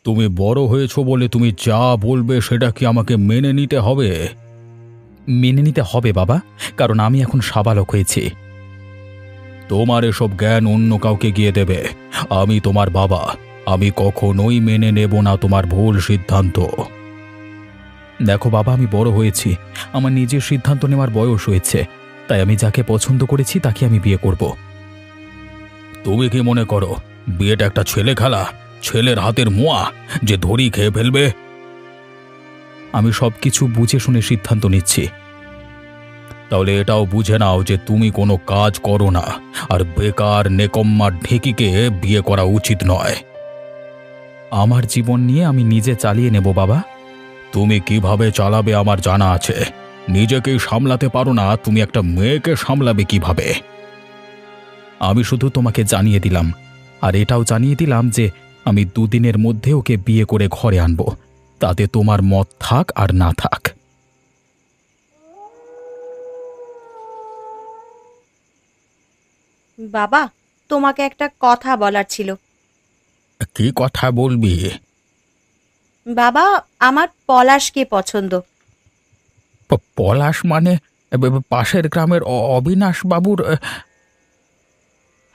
তুমি বড় হয়েছো বলে তুমি যা বলবে সেটা কি আমাকে মেনে নিতে হবে? মেনে নিতে হবে বাবা, কারণ আমি এখন সাবালক হয়েছি। তোমার এসব জ্ঞান অন্য কাউকে গিয়ে দেবে। আমি তোমার বাবা, আমি কখনোই মেনে নেব না তোমার ভুল সিদ্ধান্ত। দেখো বাবা, আমি বড় হয়েছি, আমার নিজের সিদ্ধান্ত নেওয়ার বয়স হয়েছে, তাই আমি যাকে পছন্দ করেছি তাকে আমি বিয়ে করব। তুমি কি মনে করো বিয়েটা একটা ছেলে খেলা, ছেলের হাতের মোয়া যে ধরি খেয়ে ফেলবে? আমি সবকিছু বুঝে শুনে সিদ্ধান্ত নিচ্ছি। তাহলে এটাও বুঝে নাও যে তুমি কোনো কাজ করো না, আর বেকার নেকম্মার ঢেকিকে বিয়ে করা উচিত নয়। আমার জীবন নিয়ে আমি নিজে চালিয়ে নেব বাবা। তুমি কিভাবে চালাবে আমার জানা আছে। নিজেকেই সামলাতে পারো না, তুমি একটা মেয়েকে সামলাবে কিভাবে? আমি শুধু তোমাকে জানিয়ে দিলাম, আর এটাও জানিয়ে দিলাম যে আমি দুদিনের মধ্যে ওকে বিয়ে করে ঘরে আনব, তাতে তোমার মত থাক আর না থাক। বাবা, তোমাকে একটা কথা বলার ছিল। কি কথা বলবি? বাবা, আমার পলাশকে পছন্দ। পলাশ মানে পাশের গ্রামের অবিনাশ বাবুর?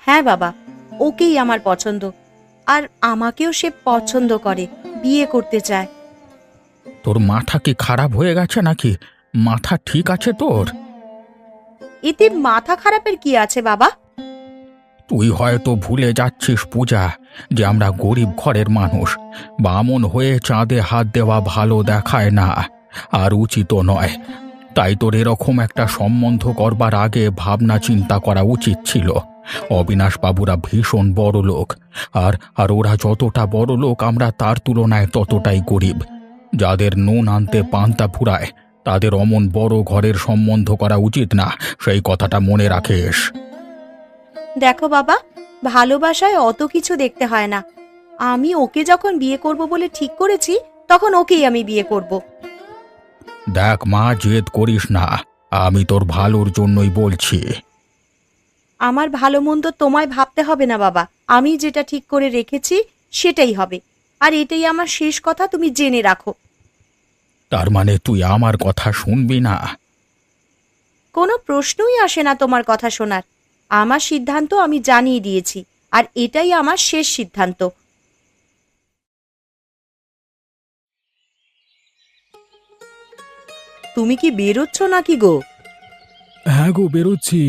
হ্যাঁ বাবা, ওকেই আমার পছন্দ, আর আমাকেও সে পছন্দ করে, বিয়ে করতে চায়। তোর মাথা কি খারাপ হয়ে গেছে নাকি? মাথা ঠিক আছে তোর? এতে মাথা খারাপের কি আছে বাবা? তুই হয়তো ভুলে যাচ্ছিস পূজা, যে আমরা গরিব ঘরের মানুষ। বামন হয়ে চাঁদে হাত দেওয়া ভালো দেখায় না, আর উচিতও নয়। তাই তোর এরকম একটা সম্বন্ধ করবার আগে ভাবনা চিন্তা করা উচিত ছিল। অবিনাশ বাবুরা ভীষণ বড় লোক, আর আর ওরা যতটা বড় লোক আমরা তার তুলনায় ততটাই গরিব। যাদের নুন আনতে পান্তা ফুরায় তাদের অমন বড় ঘরের সম্বন্ধ করা উচিত না, সেই কথাটা মনে রাখিস। দেখো বাবা, ভালোবাসায় অত কিছু দেখতে হয় না। আমি ওকে যখন বিয়ে করব বলে ঠিক করেছি, তখন ওকেই আমি বিয়ে করব। দেখ মা, জেদ করিস না, আমি তোর ভালোর জন্যই বলছি। আমার ভালো মন্দ তোমায় ভাবতে হবে না বাবা, আমি যেটা ঠিক করে রেখেছি সেটাই হবে, আর এটাই আমার শেষ কথা, তুমি জেনে রাখো। তার মানে তুই আমার কথা শুনবি না? কোনো প্রশ্নই আসে না তোমার কথা শোনার। আমার সিদ্ধান্ত আমি জানিয়ে দিয়েছি, আর এটাই আমার শেষ সিদ্ধান্ত। তুমি কি বেরোচ্ছ নাকি গো? হ্যাঁ গো, বেরোচ্ছি।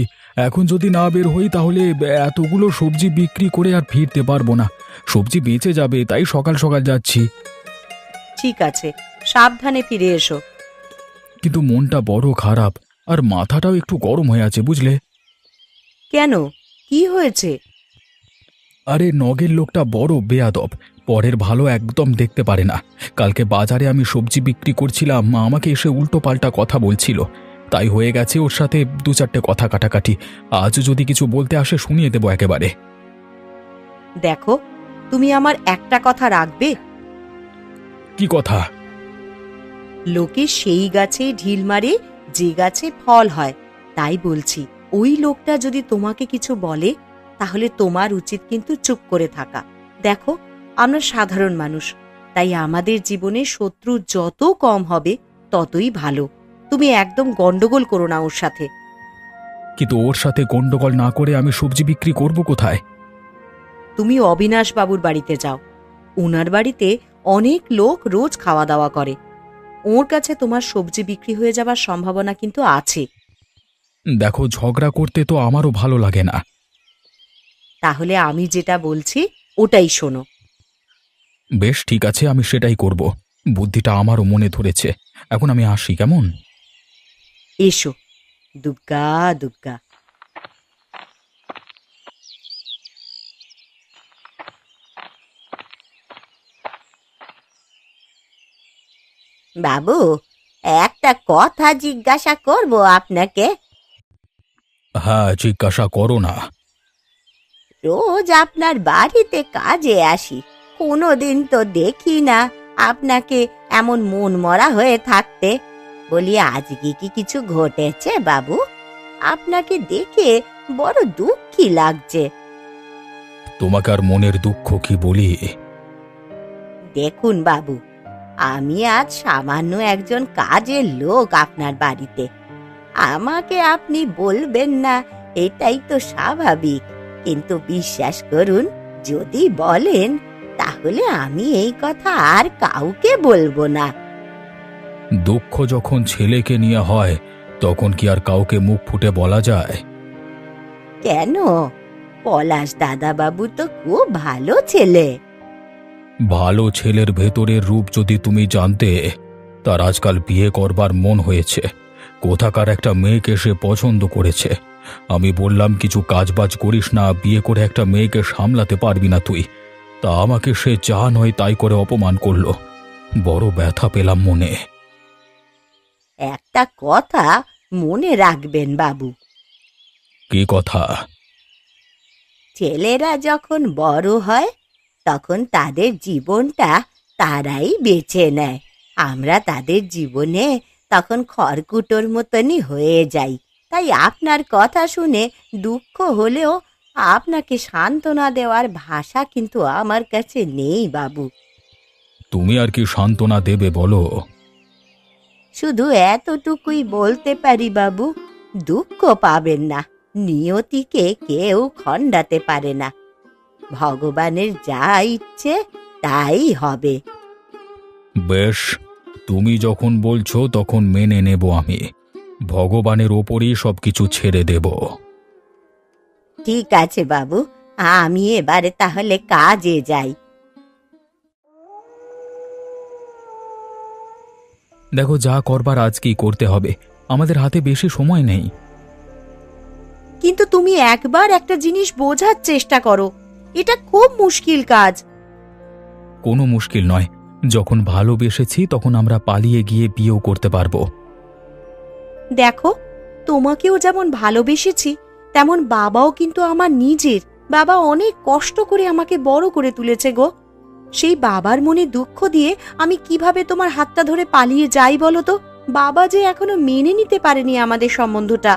এখন যদি না বের হই তাহলে এতগুলো সবজি বিক্রি করে আর ফিরতে পারবো না। সবজি বেঁচে যাবে, তাই সকাল সকাল যাচ্ছি। ঠিক আছে, সাবধানে ফিরে এসো। কিন্তু মনটা বড় খারাপ, আর মাথাটাও একটু গরম হয়ে আছে, বুঝলে? কেন, কি হয়েছে? আরে নগের লোকটা বড় বেয়াদব, পরের ভালো একদম দেখতে পারে না। কালকে বাজারে আমি সবজি বিক্রি করছিলাম, মা আমাকে এসে উল্টো পাল্টা কথা বলছিল, তাই হয়ে গেছে ওর সাথে দু চারটে কথা কাটাকাটি। আজ যদি কিছু বলতে আসে শুনিয়ে দেবো একেবারে। দেখো, তুমি আমার একটা কথা রাখবে? কি কথা? লোকে সেই গাছে ঢিল মারে যে গাছে ফল হয়, তাই বলছি, ওই লোকটা যদি তোমাকে কিছু বলে তাহলে তোমার উচিত কিন্তু চুপ করে থাকা। দেখো, আমরা সাধারণ মানুষ, তাই আমাদের জীবনে শত্রু যত কম হবে ততই ভালো। তুমি একদম গন্ডগোল করো না ওর সাথে। কিন্তু ওর সাথে গন্ডগোল না করে আমি সবজি বিক্রি করব কোথায়? তুমি অবিনাশ বাবুর বাড়িতে যাও। ওনার বাড়িতে অনেক লোক রোজ খাওয়া দাওয়া করে, ওর কাছে তোমার সবজি বিক্রি হয়ে যাবার সম্ভাবনা কিন্তু আছে। দেখো, ঝগড়া করতে তো আমারও ভালো লাগে না। তাহলে আমি যেটা বলছি ওটাই শোনো। বেশ, ঠিক আছে, আমি সেটাই করব। বুদ্ধিটা আমারও মনে ধরেছে। এখন আমি আসি, কেমন? এসো, দুগ্গা দুগ্গা। বাবু, একটা কথা জিজ্ঞাসা করব আপনাকে। হ্যাঁ, জিজ্ঞাসা করো না। রোজ আপনার বাড়িতে কাজে আসি, কোনোদিন তো দেখি না আপনাকে এমন মন মরা হয়ে থাকতে। বলি, আজকে কি কিছু ঘটেছে বাবু? আপনাকে দেখে বড় দুঃখী লাগছে। তোমাকে আর মনের দুঃখ কি বলি? দেখুন বাবু, আমি আজ সামান্য একজন কাজের লোক আপনার বাড়িতে। আমাকে আপনি বলবেন না এটাই তো স্বাভাবিক, কিন্তু বিশ্বাস করুন, যদি বলেন তাহলে আমি এই কথা আর কাউকে বলবো না। দুঃখ যখন ছেলেকে নিয়ে হয় তখন কি আর কাউকে মুখ ফুটে বলা যায়? কেন? পলাশ দাদা বাবু তো খুব ভালো ছেলে। ভালো ছেলের ভেতরের রূপ যদি তুমি জানতে, তার আজকাল বিয়ে করবার মন হয়েছে। কোথাকার একটা মেয়েকে সে পছন্দ করেছে। আমি বললাম কিছু কাজবাজ করিস না, বিয়ে করে একটা মেয়েকে সামলাতে পারবি না তুই। তা আমাকে সে যা নয় তাই করে অপমান করলো। বড় ব্যথা পেলাম মনে। একটা কথা মনে রাখবেন বাবু, কি কথা? ছেলেরা যখন বড় হয় তখন তাদের জীবনটা তারাই বেছে নেয়। আমরা তাদের জীবনে তখন খড়কুটোর মতনই হয়ে যাই। তাই আপনার কথা শুনে দুঃখ হলেও আপনাকে সান্ত্বনা দেওয়ার ভাষা কিন্তু আমার কাছে নেই বাবু। তুমি আর কি সান্ত্বনা দেবে বলো? শুধু এতটুকুই বলতে পারি বাবু, দুঃখ পাবেন না। নিয়তিকে কেউ খণ্ডাতে পারে না। ভগবানের যা ইচ্ছে তাই হবে। বেশ, তুমি যখন বলছো তখন মেনে নেব আমি। ভগবানের ওপরই সবকিছু ছেড়ে দেব। ঠিক আছে বাবু, আমি এবারে তাহলে কাজে যাই। দেখো, যা করবার আজকেই করতে হবে। আমাদের হাতে বেশি সময় নেই। কিন্তু তুমি একবার একটা জিনিস বোঝার চেষ্টা করো, এটা খুব মুশকিল কাজ। কোনো মুশকিল নয়। যখন ভালোবেসেছি তখন আমরা পালিয়ে গিয়ে বিয়েও করতে পারবো। দেখো, তোমাকেও যেমন ভালোবেসেছি তেমন বাবাও কিন্তু আমার নিজের। বাবা অনেক কষ্ট করে আমাকে বড় করে তুলেছে গো। সেই বাবার মনে দুঃখ দিয়ে আমি কিভাবে তোমার হাতটা ধরে পালিয়ে যাই বলো তো? বাবা যে এখনো মেনে নিতে পারেনি আমাদের সম্বন্ধটা।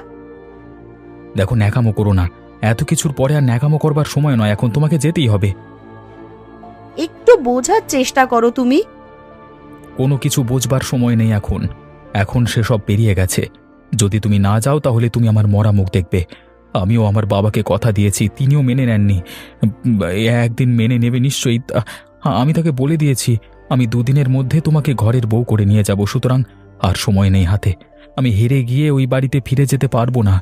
দেখো, ন্যাকামো করো না। এত কিছুর পরে আর ন্যাকামো করবার সময় নয়, এখন তোমাকে যেতেই হবে। একটু বোঝার চেষ্টা করো তুমি। কোনো কিছু বোঝবার সময় নেই এখন। এখন সেসব পেরিয়ে গেছে। যদি তুমি না যাও তাহলে তুমি আমার মরা মুখ দেখবে। আমিও আমার বাবাকে কথা দিয়েছি, তিনিও মেনে নেননি। একদিন মেনে নেবে নিশ্চয়ই। আমি তাকে বলে দিয়েছি আমি দুদিনের মধ্যে তোমাকে ঘরের বউ করে নিয়ে যাব। সুতরাং আর সময় নেই হাতে। আমি হেরে গিয়ে ওই বাড়িতে ফিরে যেতে পারবো না।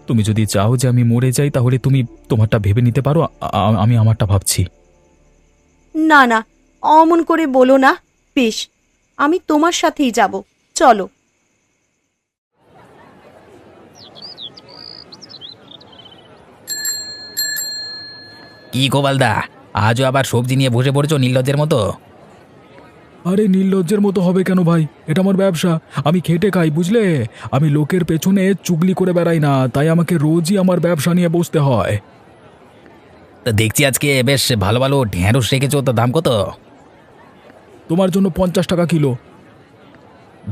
তুমি যদি চাও যে আমি মরে যাই তাহলে তুমি তোমারটা ভেবে নিতে পারো, আমি আমারটা ভাবছি। না না, অমন করে বলো না। বেশ, আমি তোমার সাথেই যাব, চলো। কি গোপালদা, আজও আবার সবজি নিয়ে বসে পড়েছো নির্লজ্জের মতো? আরে নির্লজ্জের মতো হবে কেন ভাই? এটা আমার ব্যবসা, আমি খেটে খাই, বুঝলে? আমি লোকের পেছনে চুগলি করে বেড়াই না, তাই আমাকে রোজই আমার ব্যবসা নিয়ে বসতে হয়। তা দেখছি আজকে বেশ ভালো ভালো ঢেঁড়স রেখেছো, তো দাম কত? তোমার জন্য 50 টাকা কিলো।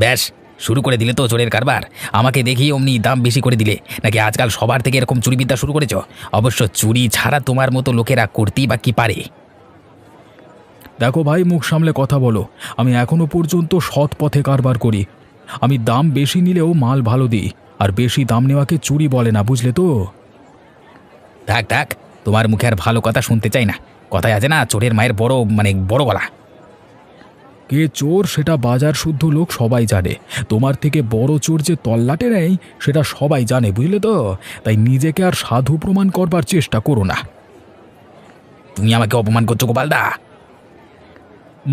ব্যাস, শুরু করে দিলে তো চোরের কারবার। আমাকে দেখি অমনি দাম বেশি করে দিলে নাকি? আজকাল সবার থেকে এরকম চুরিবিদ্যা শুরু করেছো? অবশ্য চুরি ছাড়া তোমার মতো লোকেরা করতেই বা কি পারে? দেখো ভাই, মুখ সামলে কথা বলো। আমি এখনো পর্যন্ত সৎ পথে কারবার করি। আমি দাম বেশি নিলেও মাল ভালো দিই, আর বেশি দাম নেওয়াকে চুরি বলে না, বুঝলে তো? থাক থাক, তোমার মুখে আর ভালো কথা শুনতে চাই না। কথায় আছে না, চোরের মায়ের বড় গলা। কে চোর সেটা বাজার শুদ্ধ লোক সবাই জানে। তোমার থেকে বড় চোর যে তল্লাটে নেই সেটা সবাই জানে, বুঝলে তো? তাই নিজেকে আর সাধু প্রমাণ করবার চেষ্টা করো না। তুমি আমাকে অপমান করছো গোপালদা?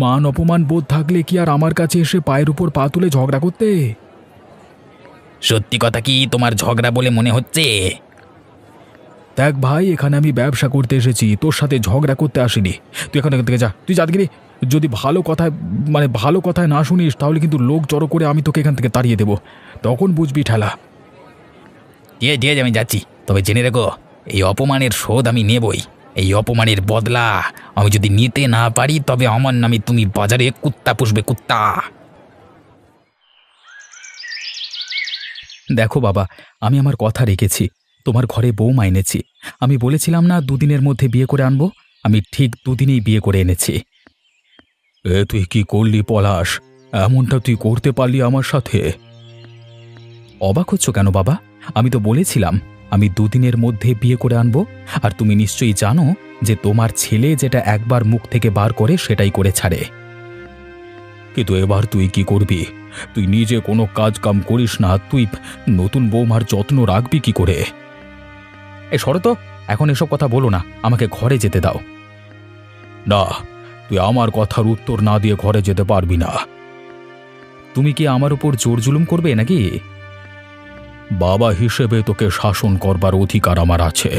মান অপমান বোধ থাকলে কি আর আমার কাছে এসে পায়ের উপর পা তুলে ঝগড়া করতে? সত্যি কথা কি তোমার ঝগড়া বলে মনে হচ্ছে? দেখ ভাই, এখানে আমি ব্যবসা করতে এসেছি, তোর সাথে ঝগড়া করতে আসিনি। তুই এখান থেকে যা, তুই যাদগিরি। যদি ভালো কথায় না শুনিস তাহলে কিন্তু লোক জড়ো করে আমি তোকে এখান থেকে তাড়িয়ে দেবো, তখন বুঝবি ঠেলা। ঠিক আছে, আমি যাচ্ছি। তবে জেনে রেখো, এই অপমানের শোধ আমি নেবই। এই অপমানের বদলা আমি যদি নিতে না পারি তবে আমার নামে তুমি বাজারে কুত্তা পুষবে, কুত্তা। দেখো বাবা, আমি আমার কথা রেখেছি। তোমার ঘরে বৌমা এনেছি। আমি বলেছিলাম না দুদিনের মধ্যে বিয়ে করে আনবো? আমি ঠিক দুদিনেই বিয়ে করে এনেছি। তুই কি করলি পলাশ? এমনটা তুই করতে পারলি আমার সাথে? অবাক হচ্ছ কেন বাবা? আমি তো বলেছিলাম আমি দুদিনের মধ্যে বিয়ে করে আনবো। আর তুমি নিশ্চয়ই জানো যে তোমার ছেলে যেটা একবার মুখ থেকে বার করে সেটাই করে ছাড়ে। কিন্তু এবার তুই কি করবি? তুই নিজে কোনো কাজ কাম করিস না, তুই নতুন বৌমার যত্ন রাখবি কি করে? এ শরত, এখন এসব কথা বলো না, আমাকে ঘরে যেতে দাও। না, তুই আমার কথার উত্তর না দিয়ে ঘরে যেতে পারবি না। তুমি কি আমার উপর জোর জুলুম করবে নাকি? বাবা হিসেবে তোকে শাসন করবার অধিকার আমার আছে।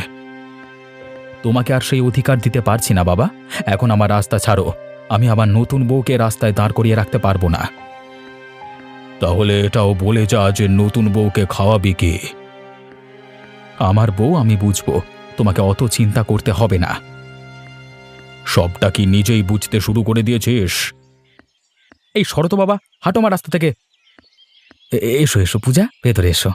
তোমাকে আর সেই অধিকার দিতে পারছি না বাবা। এখন আমার রাস্তা ছাড়ো। আমি আমার নতুন বউকে রাস্তায় দাঁড় করিয়ে রাখতে পারবো না। তাহলে এটাও বলে যা যে নতুন বউকে খাওয়াবি কি? আমার বউ আমি বুঝবো, তোমাকে অত চিন্তা করতে হবে না। সবটা কি নিজেই বুঝতে শুরু করে দিয়েছিস? এই শরত বাবা, হাঁটো আমার রাস্তা থেকে। এসো এসো পূজা, ভেতরে এসো।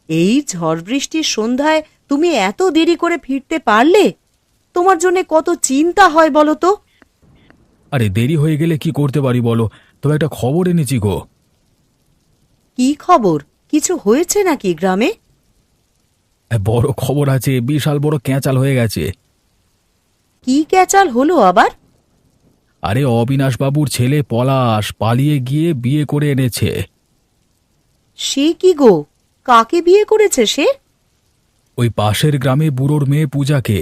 এই ঝড় বৃষ্টির সন্ধ্যায় তুমি এত দেরি করে ফিরতে পারলে? তোমার জন্য কত চিন্তা হয় বলো তো। আরে দেরি হয়ে গেলে কি করতে পারি বলো? তবে একটা খবর এনেছি গো। কি খবর? কিছু হয়েছে নাকি গ্রামে? বড় খবর আছে, বিশাল বড় ক্যাঁচাল হয়ে গেছে। কি ক্যাচাল হলো আবার? আরে অবিনাশ বাবুর ছেলে পলাশ পালিয়ে গিয়ে বিয়ে করে এনেছে। সে কি গো? কাকে বিয়ে করেছে সে? ওই পাশের গ্রামে বুড়োর মেয়ে পূজাকে।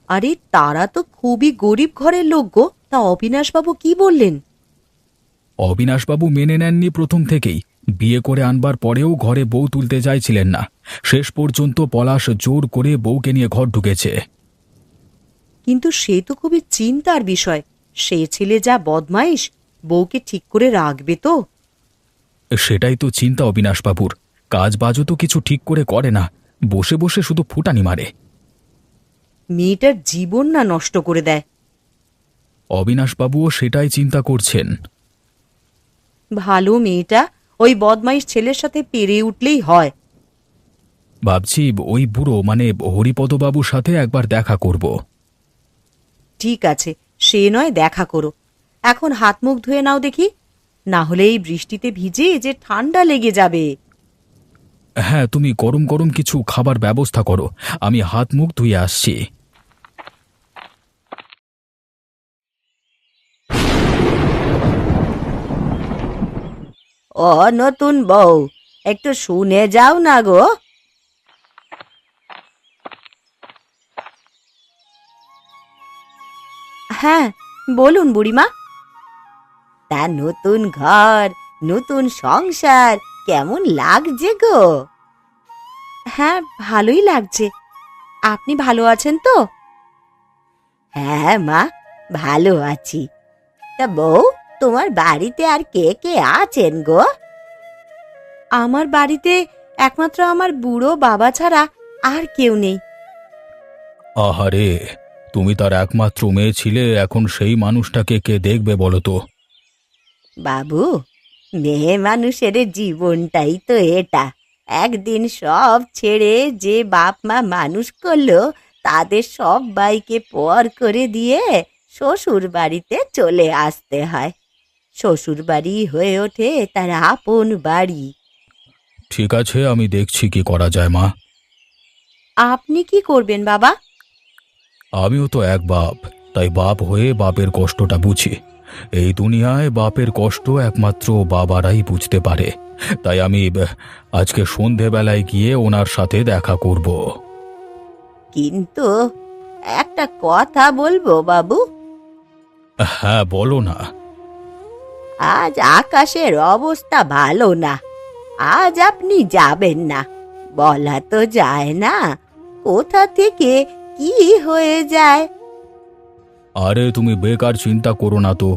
আরে তারা তো খুবই গরিব ঘরের লোক গো। তা অবিনাশবাবু কি বললেন? অবিনাশবাবু মেনে নেননি প্রথম থেকেই। বিয়ে করে আনবার পরেও ঘরে বউ তুলতে চাইছিলেন না। শেষ পর্যন্ত পলাশ জোর করে বউকে নিয়ে ঘর ঢুকেছে। কিন্তু সে তো খুবই চিন্তার বিষয়। সে ছেলে যা বদমাইশ, বউকে ঠিক করে রাখবে তো? সেটাই তো চিন্তা অবিনাশবাবুর। কাজ বাজও তো কিছু ঠিক করে করে না, বসে বসে শুধু ফুটানি মারে। মেয়েটার জীবন না নষ্ট করে দেয়। অবিনাশবাবুও সেটাই চিন্তা করছেন। ভালো মেয়েটা ওই বদমাইশ ছেলের সাথে পেরে উঠলেই হয়। ভাবছি ওই বুড়ো মানে হরিপদবাবুর সাথে একবার দেখা করব। ঠিক আছে, সে নয় দেখা করো। এখন হাত মুখ ধুয়ে নাও দেখি, না হলে এই বৃষ্টিতে ভিজে যে ঠান্ডা লেগে যাবে। হ্যাঁ, তুমি গরম গরম কিছু খাবার ব্যবস্থা করো, আমি হাত মুখ ধুয়ে আসছি। ও নতুন বউ, একটু শুনে যাও না গো। হ্যাঁ বলুন বুড়িমা। তা নতুন ঘর, নতুন সংসার কেমন লাগছে গো? হ্যাঁ ভালোই লাগছে। আপনি ভালো আছেন তো? হ্যাঁ মা, ভালো আছি। তা বউ, তোমার বাড়িতে আর কে কে আছেন গো? আমার বাড়িতে একমাত্র আমার বুড়ো বাবা ছাড়া আর কেউ নেই। আহারে, তুমি তার একমাত্র মেয়ে ছিলে, এখন সেই মানুষটাকে কে দেখবে বলো তো? বাবু, মেয়ে মানুষের জীবনটাই তো এটা। একদিন সব ছেড়ে যে বাপ মা মানুষ করলো, তাদের সবাইকে পর করে দিয়ে শ্বশুর বাড়িতে চলে আসতে হয়। শ্বশুর বাড়ি হয়ে ওঠে তার আপন বাড়ি। ঠিক আছে, আমি দেখছি কি করা যায় মা। আপনি কি করবেন বাবা? আমিও তো এক বাপ, তাই বাপ হয়ে বাপের কষ্টটা বুঝি। এই দুনিয়ায় বাপের কষ্ট একমাত্র বাবারাই বুঝতে পারে। তাই আমি আজকে সন্ধেবেলায় গিয়ে ওনার সাথে দেখা করব। কিন্তু একটা কথা বলবো বাবু। হ্যাঁ বলো না। আজ আকাশের অবস্থা ভালো না। আজ আপনি যাবেন না, বলা তো যায় না কোথা থেকে কি হয়ে যায়। আরে তুমি বেকার চিন্তা করো না তো।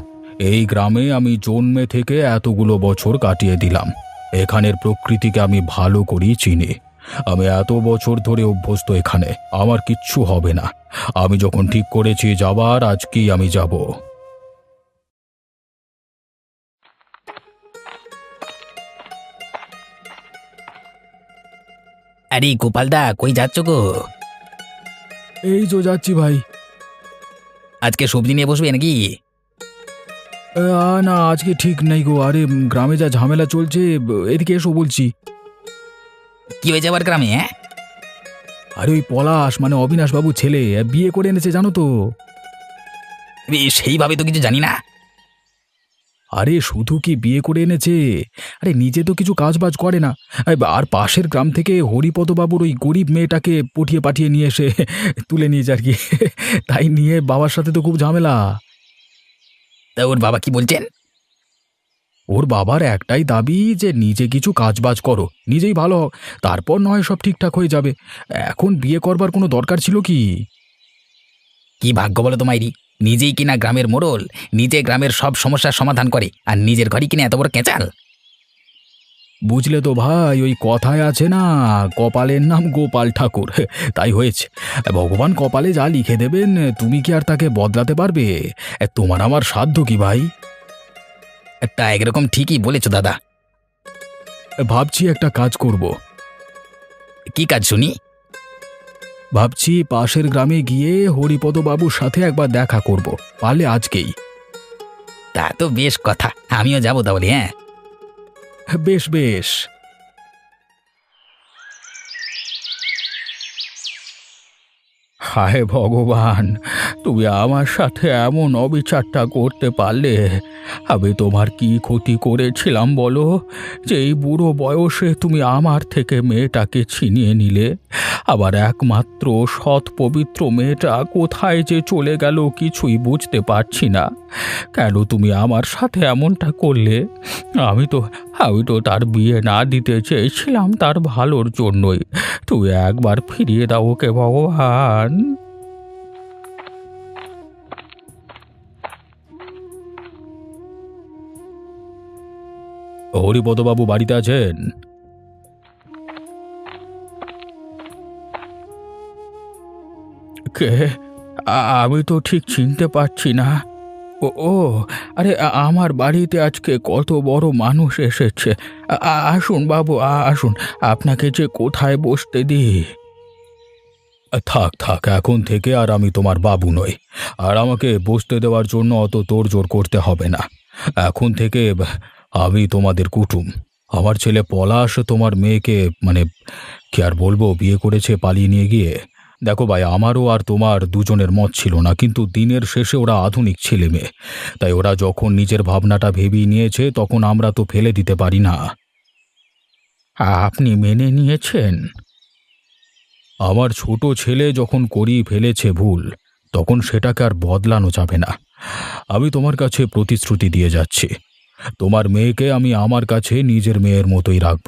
এই গ্রামে আমি জন্মে থেকে এতগুলো বছর কাটিয়ে দিলাম। এখানের প্রকৃতিকে আমি ভালো করেই চিনি। আমি এত বছর ধরে অভ্যস্ত এখানে, আমার কিচ্ছু হবে না। আমি যখন ঠিক করেছি যাবার, আজকেই আমি যাব। আরে গোপালদা, কই যাচ্ছ গো? এই তো যাচ্ছি ভাই। আজকে সবজি নিয়ে বসবে নাকি? না, আজকে ঠিক নেই গো। আরে গ্রামে যা ঝামেলা চলছে, এদিকে এসো বলছি। কি হয়েছে আবার গ্রামে? হ্যাঁ, আরে ওই পলাশ মানে অবিনাশ বাবু ছেলে বিয়ে করে এনেছে জানো তো। সেইভাবে তো কিছু জানি না। আরে শুধু কি বিয়ে করে এনেছে, আরে নিজে তো কিছু কাজ বাজ করে না। আর পাশের গ্রাম থেকে হরিপদ বাবুর ওই গরিব মেয়েটাকে পটিয়ে পাঠিয়ে নিয়ে এসে তুলে নিয়েছে আর কি। তাই নিয়ে বাবার সাথে তো খুব ঝামেলা। তা ওর বাবা কি বলছেন? ওর বাবার একটাই দাবি যে নিজে কিছু কাজবাজ করো, নিজেই ভালো হও, তারপর নয় সব ঠিকঠাক হয়ে যাবে। এখন বিয়ে করবার কোনো দরকার ছিল কি? কি ভাগ্য বলো তোমারই, নিজেই কিনা গ্রামের মোড়ল, নিজে গ্রামের সব সমস্যার সমাধান করে, আর নিজের ঘরই কিনা এত বড় কেচাল। বুঝলে তো ভাই, ওই কথায় আছে না, কপালের নাম গোপাল ঠাকুর, তাই হয়েছে। ভগবান কপালে যা লিখে দেবেন তুমি কি আর তাকে বদলাতে পারবে? তোমার আমার সাধ্য কি ভাই? তা একরকম ঠিকই বলেছো দাদা। ভাবছি একটা কাজ করব। কি কাজ শুনি? ভাবছি পাশের গ্রামে গিয়ে হরিপদ বাবুর সাথে একবার দেখা করব, পারলে আজকেই। তা তো বেশ কথা, আমিও যাবো তাহলে। হ্যাঁ, বেশ বেশ। হায় ভগবান, তুমি আমার সাথে এমন অবিচারটা করতে পারলে। আমি তোমার কি ক্ষতি করেছিলাম বলো, যে এই বুড়ো বয়সে তুমি আমার থেকে মেয়েটাকে ছিনিয়ে নিলে? আবার একমাত্র সৎ পবিত্র মেয়েটা কোথায় যে চলে গেল কিছুই বুঝতে পারছি না। কেন তুমি আমার সাথে এমনটা করলে? আমি তো তার বিয়ে না দিতে চেয়েছিলাম, তার ভালোর জন্যই। তুই একবার ফিরিয়ে দাও ওকে ভগবান। হরিপদবাবু বাড়িতে আছেন? কে? আমি তো ঠিক চিনতে পারছি না। ও, আরে আমার বাড়িতে আজকে কত বড় মানুষ এসেছে। আসুন বাবু, আসুন, আপনাকে যে কোথায় বসতে দিই। থাক থাক, এখন থেকে আর আমি তোমার বাবু নই, আর আমাকে বসতে দেওয়ার জন্য অত তোড়জোড় করতে হবে না। এখন থেকে আমি তোমাদের কুটুম। আমার ছেলে পলাশ তোমার মেয়েকে মানে কি আর বলবো, বিয়ে করেছে পালিয়ে নিয়ে গিয়ে। দেখো ভাই, আমারও আর তোমার দুজনের মত ছিল না, কিন্তু দিনের শেষে ওরা আধুনিক ছেলে মেয়ে, তাই ওরা যখন নিজের ভাবনাটা ভেবেই নিয়েছে তখন আমরা তো ফেলে দিতে পারি না। আপনি মেনে নিয়েছেন? আমার ছোট ছেলে যখন করিয়ে ফেলেছে ভুল, তখন সেটাকে আর বদলানো যাবে না। আমি তোমার কাছে প্রতিশ্রুতি দিয়ে যাচ্ছি, তোমার মেয়েকে আমি আমার কাছে নিজের মেয়ের মতোই রাখব,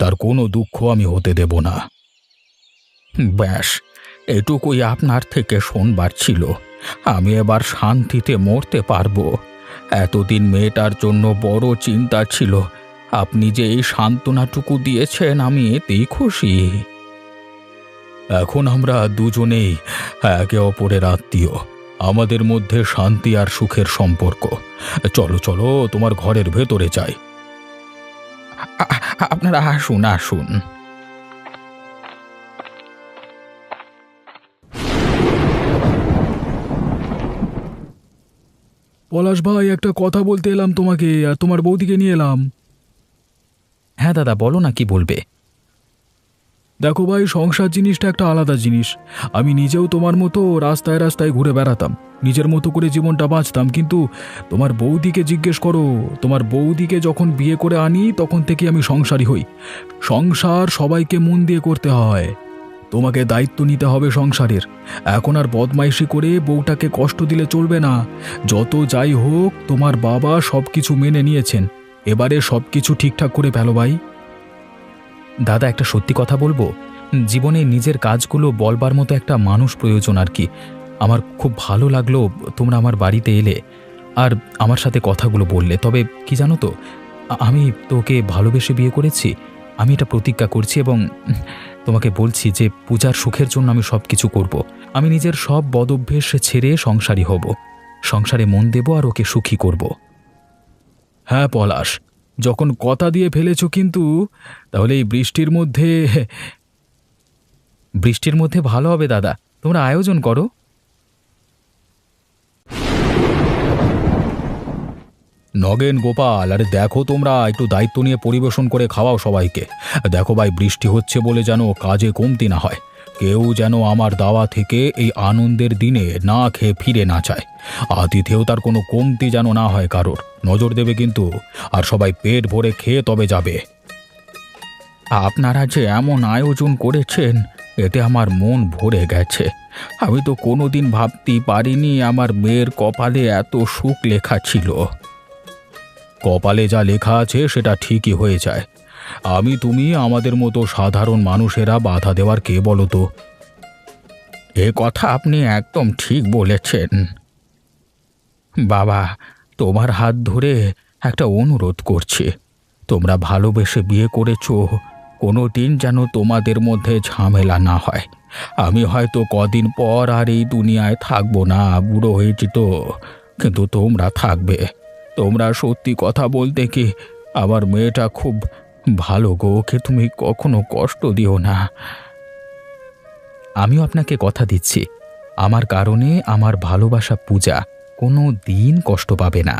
তার কোনো দুঃখ আমি হতে দেব না। ব্যাস, এটুকুই আপনার থেকে শোনবার ছিল। আমি এবার শান্তিতে মরতে পারবো। এতদিন মেয়েটার জন্য বড় চিন্তা ছিল, আপনি যে এই সান্ত্বনাটুকু দিয়েছেন আমি এতেই খুশি। এখন আমরা দুজনেই একে অপরের আত্মীয়, আমাদের মধ্যে শান্তি আর সুখের সম্পর্ক। চলো চলো, তোমার ঘরের ভেতরে যাই। আপনারা আসুন আসুন। পলাশ ভাই, একটা কথা বলতে এলাম তোমাকে, আর তোমার বৌদিকে নিয়ে এলাম। হ্যাঁ দাদা, বলো না, কি বলবে? দেখো ভাই, সংসার জিনিসটা একটা আলাদা জিনিস। আমি নিজেও তোমার মতো রাস্তায় রাস্তায় ঘুরে বেড়াতাম, নিজের মতো করে জীবনটা বাঁচতাম, কিন্তু তোমার বৌদিকে জিজ্ঞেস করো। তোমার বৌদিকে যখন বিয়ে করে আনি তখন থেকে আমি সংসারী হই। সংসার সবাইকে মন দিয়ে করতে হয়, তোমাকে দায়িত্ব নিতে হবে সংসারের। এখন আর বদমাইশি করে বউটাকে কষ্ট দিলে চলবে না। যত যাই হোক, তোমার বাবা সব কিছু মেনে নিয়েছেন, এবারে সব কিছু ঠিকঠাক করে ফেলো ভাই। দাদা, একটা সত্যি কথা বলবো, জীবনে নিজের কাজগুলো বলবার মতো একটা মানুষ প্রয়োজন আর কি। আমার খুব ভালো লাগলো তোমরা আমার বাড়িতে এলে আর আমার সাথে কথাগুলো বললে। তবে কি জানো তো, আমি তোকে ভালোবেসে বিয়ে করেছি। আমি এটা প্রতিজ্ঞা করছি এবং তোমাকে বলছি যে পূজার সুখের জন্য আমি সব কিছু করব। আমি নিজের সব বদঅভ্যেস ছেড়ে সংসারী হব, সংসারে মন দেব আর ওকে সুখী করব। হ্যাঁ পলাশ, যখন কথা দিয়ে ফেলেছ কিন্তু, তাহলে এই বৃষ্টির মধ্যে বৃষ্টির মধ্যে ভালো হবে দাদা, তোমরা আয়োজন করো। নগেন, গোপাল, আরে দেখো তোমরা একটু দায়িত্ব নিয়ে পরিবেশন করে খাওয়াও সবাইকে। দেখো ভাই, বৃষ্টি হচ্ছে বলে যেন কাজে কমতি না হয়। কেউ যেন আমার দাওয়া থেকে এই আনন্দের দিনে না খেয়ে ফিরে না যায়। আতিথেয়তার কোনো কমতি যেন না হয় কারোর, নজর দেবে কিন্তু। আর সবাই পেট ভরে খেয়ে তবে যাবে। আপনারা যে এমন আয়োজন করেছেন এতে আমার মন ভরে গেছে। আমি তো কোনোদিন ভাবতেই পারিনি আমার মেয়ের কপালে এত সুখ লেখা ছিল। কপালে যা লেখা আছে সেটা ঠিকই হয়ে যায়। আমি তুমি আমাদের মতো সাধারণ মানুষেরা বাধা দেওয়ার কে বলো তো? এ কথা আপনি একদম ঠিক বলেছেন। বাবা, তোমার হাত ধরে একটা অনুরোধ করছি। তোমরা ভালোবেসে বিয়ে করেছো, কোনো দিন যেন তোমাদের মধ্যে ঝামেলা না হয়। আমি হয়তো কদিন পর আর এই দুনিয়ায় থাকবো না, বুড়ো হয়েছি তো, কিন্তু তোমরা থাকবে। তোমরা সত্যি কথা বলতে কি, আমার মেয়েটা খুব ভালো গো, ওকে তুমি কখনো কষ্ট দিও না। আমিও আপনাকে কথা দিচ্ছি, আমার কারণে আমার ভালোবাসা পূজা কোনো দিন কষ্ট পাবে না।